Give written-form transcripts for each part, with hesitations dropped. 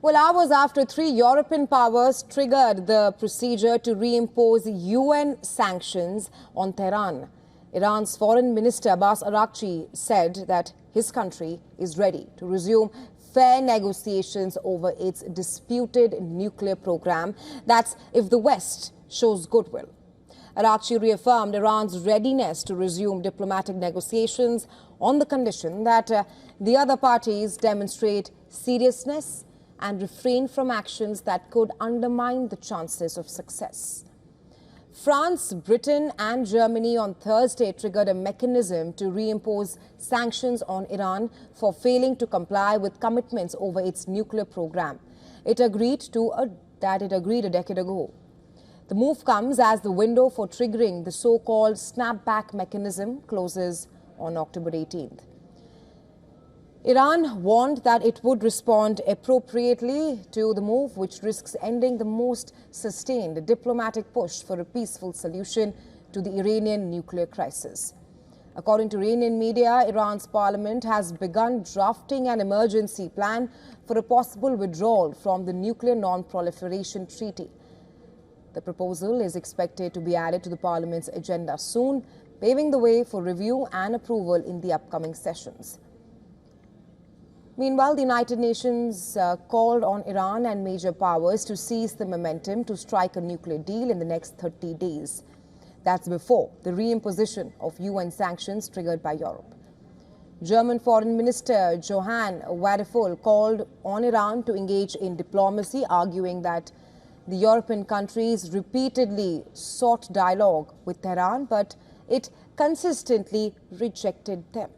Well, hours after 3 European powers triggered the procedure to reimpose UN sanctions on Tehran, Iran's Foreign Minister Abbas Araghchi said that his country is ready to resume fair negotiations over its disputed nuclear program. That's if the West shows goodwill. Araghchi reaffirmed Iran's readiness to resume diplomatic negotiations on the condition that the other parties demonstrate seriousness and refrain from actions that could undermine the chances of success. France, Britain and Germany on Thursday triggered a mechanism to reimpose sanctions on Iran for failing to comply with commitments over its nuclear program. It agreed a decade ago. The move comes as the window for triggering the so-called snapback mechanism closes on October 18th. Iran warned that it would respond appropriately to the move, which risks ending the most sustained diplomatic push for a peaceful solution to the Iranian nuclear crisis. According to Iranian media, Iran's parliament has begun drafting an emergency plan for a possible withdrawal from the Nuclear Non-Proliferation Treaty. The proposal is expected to be added to the parliament's agenda soon, paving the way for review and approval in the upcoming sessions. Meanwhile, the United Nations called on Iran and major powers to seize the momentum to strike a nuclear deal in the next 30 days. That's before the reimposition of UN sanctions triggered by Europe. German Foreign Minister Johann Wadephul called on Iran to engage in diplomacy, arguing that the European countries repeatedly sought dialogue with Tehran, but it consistently rejected them.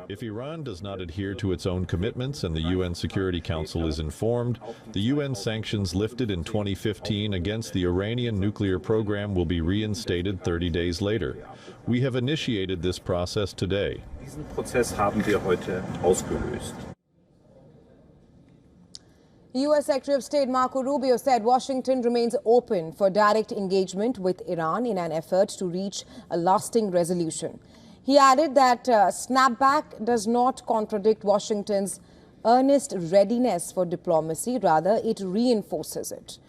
If Iran does not adhere to its own commitments and the UN Security Council is informed, the UN sanctions lifted in 2015 against the Iranian nuclear program will be reinstated 30 days later. We have initiated this process today. Diesen Prozess haben wir heute ausgelöst. U.S. Secretary of State Marco Rubio said Washington remains open for direct engagement with Iran in an effort to reach a lasting resolution. He added that snapback does not contradict Washington's earnest readiness for diplomacy, rather it reinforces it.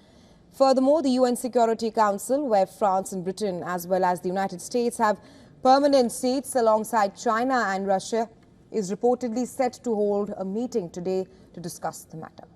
Furthermore, the UN Security Council, where France and Britain as well as the United States have permanent seats alongside China and Russia, is reportedly set to hold a meeting today to discuss the matter.